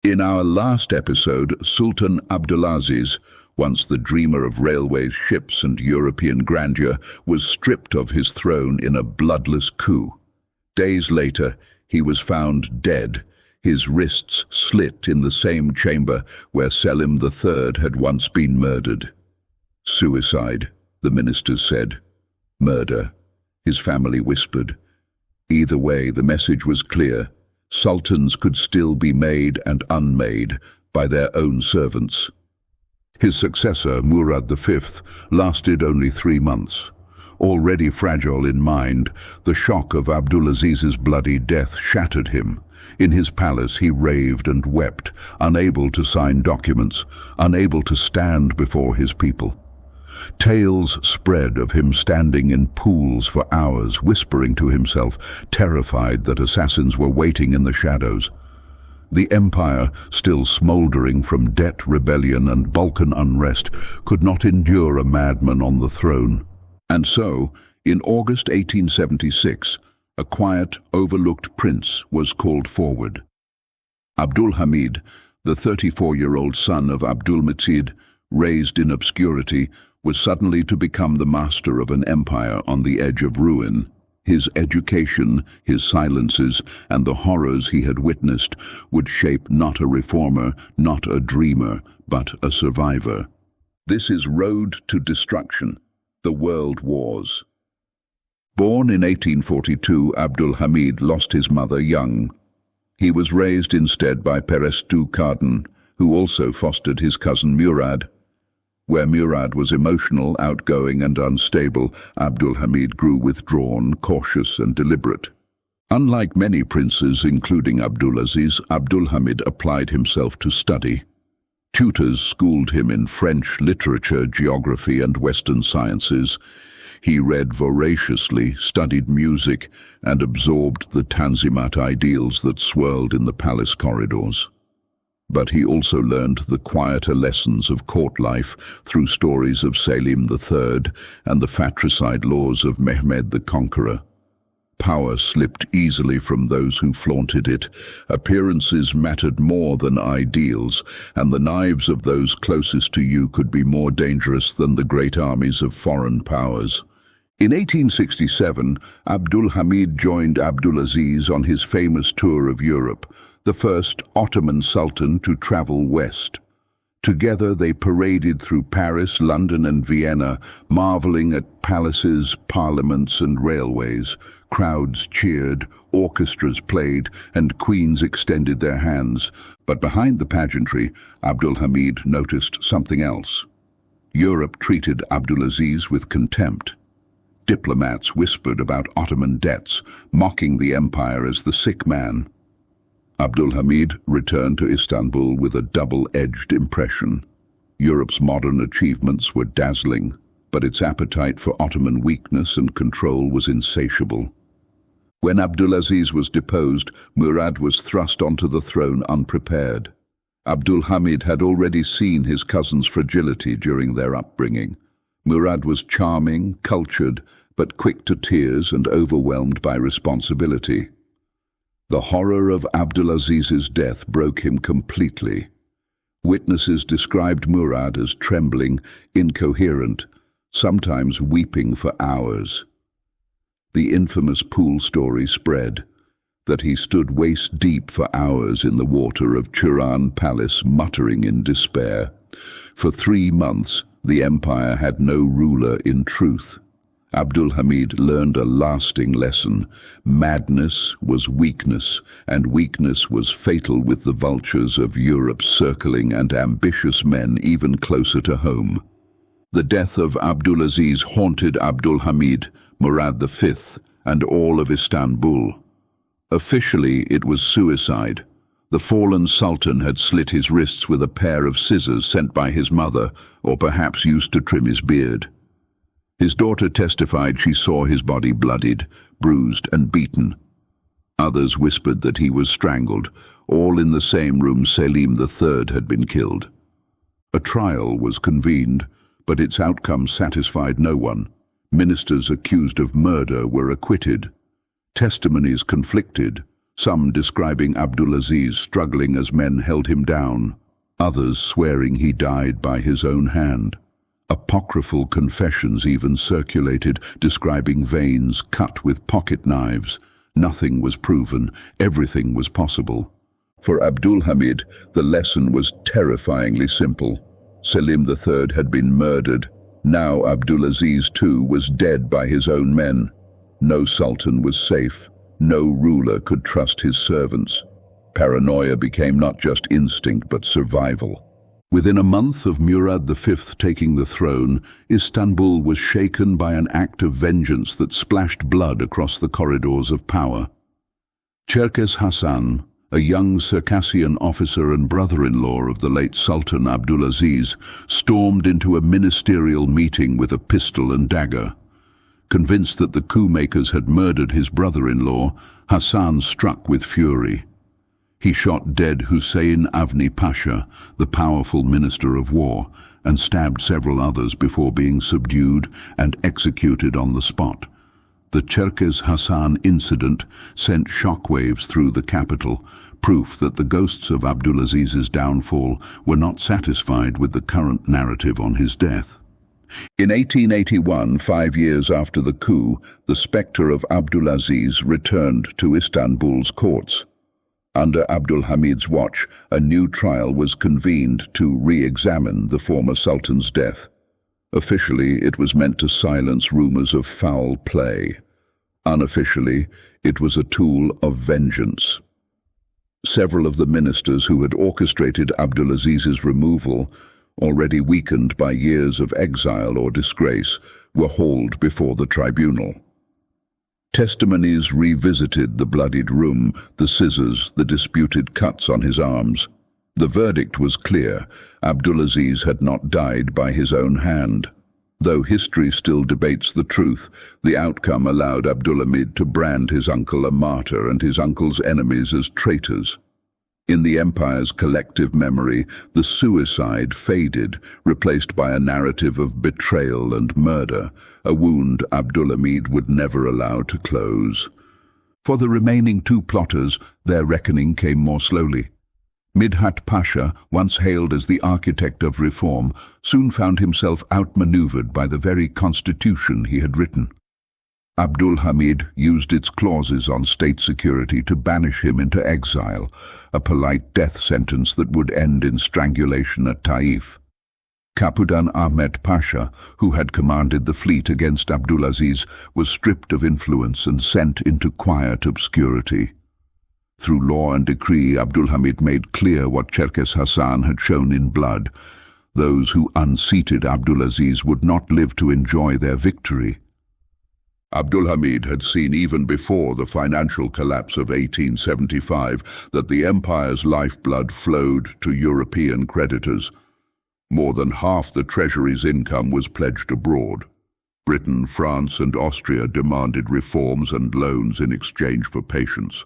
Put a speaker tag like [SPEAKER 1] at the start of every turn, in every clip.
[SPEAKER 1] In our last episode, Sultan Abdulaziz, once the dreamer of railways, ships and European grandeur, was stripped of his throne in a bloodless coup. Days later, he was found dead, his wrists slit in the same chamber where Selim III had once been murdered. Suicide, the ministers said. Murder, his family whispered. Either way, the message was clear. Sultans could still be made and unmade by their own servants. His successor, Murad V, lasted only 3 months. Already fragile in mind, the shock of Abdulaziz's bloody death shattered him. In his palace he raved and wept, unable to sign documents, unable to stand before his people. Tales spread of him standing in pools for hours, whispering to himself, terrified that assassins were waiting in the shadows. The empire, still smouldering from debt, rebellion and Balkan unrest, could not endure a madman on the throne. And so, in August 1876, a quiet, overlooked prince was called forward. Abdulhamid, the 34-year-old son of Abdulhamid, raised in obscurity, was suddenly to become the master of an empire on the edge of ruin. His education, his silences, and the horrors he had witnessed would shape not a reformer, not a dreamer, but a survivor. This is Road to Destruction, the World Wars. Born in 1842, Abdulhamid lost his mother young. He was raised instead by Perestu Kardin, who also fostered his cousin Murad. Where Murad was emotional, outgoing and unstable, Abdulhamid grew withdrawn, cautious and deliberate. Unlike many princes, including Abdulaziz, Abdulhamid applied himself to study. Tutors schooled him in French literature, geography and Western sciences. He read voraciously, studied music, and absorbed the Tanzimat ideals that swirled in the palace corridors. But he also learned the quieter lessons of court life through stories of Selim III and the fratricide laws of Mehmed the Conqueror. Power slipped easily from those who flaunted it. Appearances mattered more than ideals, and the knives of those closest to you could be more dangerous than the great armies of foreign powers. In 1867, Abdulhamid joined Abdulaziz on his famous tour of Europe, the first Ottoman Sultan to travel west. Together they paraded through Paris, London and Vienna, marveling at palaces, parliaments and railways. Crowds cheered, orchestras played, and queens extended their hands. But behind the pageantry, Abdulhamid noticed something else. Europe treated Abdulaziz with contempt. Diplomats whispered about Ottoman debts, mocking the empire as the sick man. Abdulhamid returned to Istanbul with a double-edged impression. Europe's modern achievements were dazzling, but its appetite for Ottoman weakness and control was insatiable. When Abdulaziz was deposed, Murad was thrust onto the throne unprepared. Abdulhamid had already seen his cousin's fragility during their upbringing. Murad was charming, cultured, but quick to tears and overwhelmed by responsibility. The horror of Abdulaziz's death broke him completely. Witnesses described Murad as trembling, incoherent, sometimes weeping for hours. The infamous pool story spread, that he stood waist-deep for hours in the water of Turan Palace, muttering in despair. For 3 months, the empire had no ruler in truth. Abdulhamid learned a lasting lesson. Madness was weakness, and weakness was fatal with the vultures of Europe circling and ambitious men even closer to home. The death of Abdulaziz haunted Abdulhamid, Murad V, and all of Istanbul. Officially, it was suicide. The fallen sultan had slit his wrists with a pair of scissors sent by his mother, or perhaps used to trim his beard. His daughter testified she saw his body bloodied, bruised and beaten. Others whispered that he was strangled. All in the same room Selim III had been killed. A trial was convened, but its outcome satisfied no one. Ministers accused of murder were acquitted. Testimonies conflicted. some describing Abdulaziz struggling as men held him down, others swearing he died by his own hand. Apocryphal confessions even circulated, describing veins cut with pocket knives. Nothing was proven, everything was possible. For Abdulhamid, the lesson was terrifyingly simple. Selim III had been murdered. Now Abdulaziz too was dead by his own men. No sultan was safe. No ruler could trust his servants. Paranoia became not just instinct but survival. Within a month of Murad V taking the throne, Istanbul was shaken by an act of vengeance that splashed blood across the corridors of power. Cherkes Hasan, a young Circassian officer and brother-in-law of the late Sultan Abdulaziz, stormed into a ministerial meeting with a pistol and dagger. Convinced that the coup-makers had murdered his brother-in-law, Hasan struck with fury. He shot dead Hussein Avni Pasha, the powerful minister of war, and stabbed several others before being subdued and executed on the spot. The Cherkes Hasan incident sent shockwaves through the capital, proof that the ghosts of Abdulaziz's downfall were not satisfied with the current narrative on his death. In 1881, 5 years after the coup, the spectre of Abdulaziz returned to Istanbul's courts. Under Abdulhamid's watch, a new trial was convened to re-examine the former sultan's death. Officially, it was meant to silence rumors of foul play. Unofficially, it was a tool of vengeance. Several of the ministers who had orchestrated Abdulaziz's removal, already weakened by years of exile or disgrace, were hauled before the tribunal. Testimonies revisited the bloodied room, the scissors, the disputed cuts on his arms. The verdict was clear: Abdulaziz had not died by his own hand. Though history still debates the truth, the outcome allowed Abdulhamid to brand his uncle a martyr and his uncle's enemies as traitors. In the empire's collective memory, the suicide faded, replaced by a narrative of betrayal and murder, a wound Abdulhamid would never allow to close. For the remaining two plotters, their reckoning came more slowly. Midhat Pasha, once hailed as the architect of reform, soon found himself outmaneuvered by the very constitution he had written. Abdulhamid used its clauses on state security to banish him into exile, a polite death sentence that would end in strangulation at Taif. Kapudan Ahmet Pasha, who had commanded the fleet against Abdulaziz, was stripped of influence and sent into quiet obscurity. Through law and decree, Abdulhamid made clear what Cherkes Hasan had shown in blood. Those who unseated Abdulaziz would not live to enjoy their victory. Abdulhamid had seen even before the financial collapse of 1875 that the empire's lifeblood flowed to European creditors. More than half the treasury's income was pledged abroad. Britain, France, and Austria demanded reforms and loans in exchange for patience.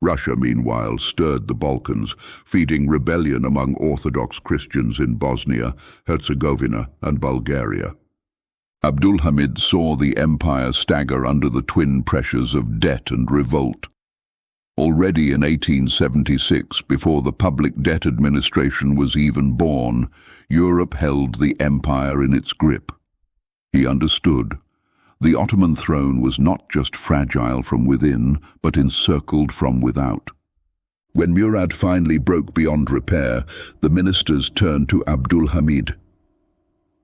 [SPEAKER 1] Russia, meanwhile, stirred the Balkans, feeding rebellion among Orthodox Christians in Bosnia, Herzegovina, and Bulgaria. Abdulhamid saw the empire stagger under the twin pressures of debt and revolt. Already in 1876, before the Public Debt Administration was even born, Europe held the empire in its grip. He understood. The Ottoman throne was not just fragile from within, but encircled from without. When Murad finally broke beyond repair, the ministers turned to Abdulhamid.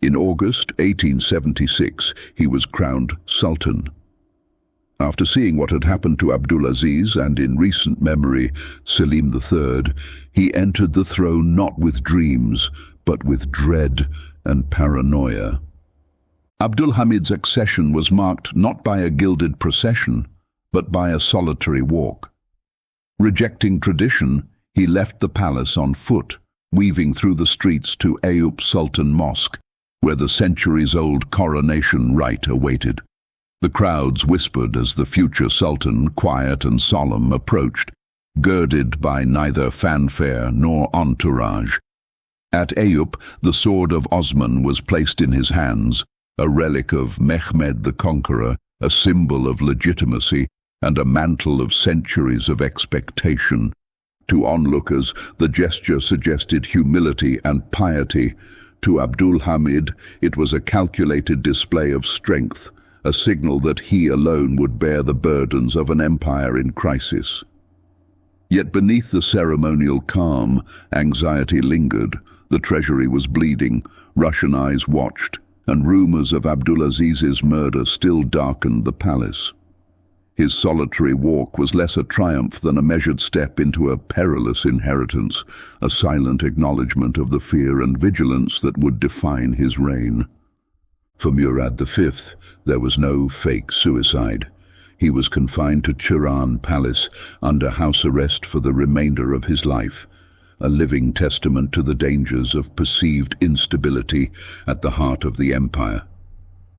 [SPEAKER 1] In August 1876, he was crowned Sultan. After seeing what had happened to Abdulaziz and, in recent memory, Selim III, he entered the throne not with dreams, but with dread and paranoia. Abdulhamid's accession was marked not by a gilded procession, but by a solitary walk. Rejecting tradition, he left the palace on foot, weaving through the streets to Eyüp Sultan Mosque, where the centuries-old coronation rite awaited. The crowds whispered as the future sultan, quiet and solemn, approached, girded by neither fanfare nor entourage. At Eyüp, the sword of Osman was placed in his hands, a relic of Mehmed the Conqueror, a symbol of legitimacy, and a mantle of centuries of expectation. To onlookers, the gesture suggested humility and piety. To Abdulhamid, it was a calculated display of strength, a signal that he alone would bear the burdens of an empire in crisis. Yet beneath the ceremonial calm, anxiety lingered. The treasury was bleeding, Russian eyes watched, and rumors of Abdulaziz's murder still darkened the palace. His solitary walk was less a triumph than a measured step into a perilous inheritance, a silent acknowledgement of the fear and vigilance that would define his reign. For Murad V, there was no fake suicide. He was confined to Turan Palace under house arrest for the remainder of his life, a living testament to the dangers of perceived instability at the heart of the empire.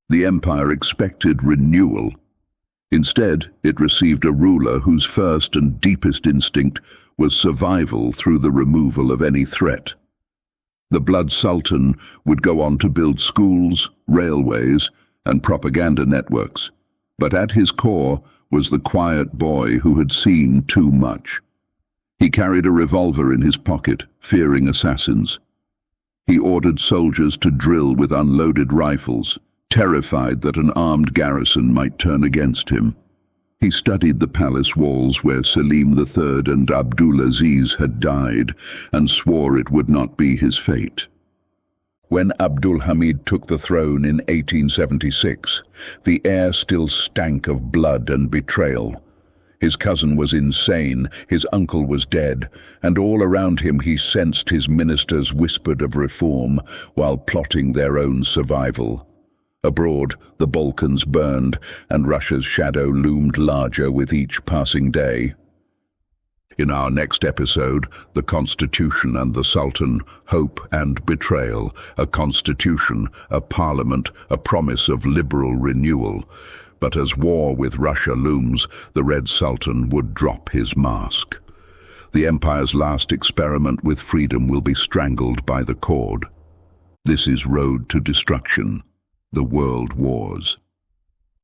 [SPEAKER 1] The empire expected renewal. Instead, it received a ruler whose first and deepest instinct was survival through the removal of any threat. The Blood Sultan would go on to build schools, railways, and propaganda networks, but at his core was the quiet boy who had seen too much. He carried a revolver in his pocket, fearing assassins. He ordered soldiers to drill with unloaded rifles, terrified that an armed garrison might turn against him. He studied the palace walls where Selim III and Abdulaziz had died, and swore it would not be his fate. When Abdulhamid took the throne in 1876, the air still stank of blood and betrayal. His cousin was insane, his uncle was dead, and all around him he sensed his ministers whispered of reform while plotting their own survival. Abroad, the Balkans burned, and Russia's shadow loomed larger with each passing day. In our next episode, the Constitution and the Sultan, hope and betrayal, a constitution, a parliament, a promise of liberal renewal. But as war with Russia looms, the Red Sultan would drop his mask. The empire's last experiment with freedom will be strangled by the cord. This is Road to Destruction. The World Wars.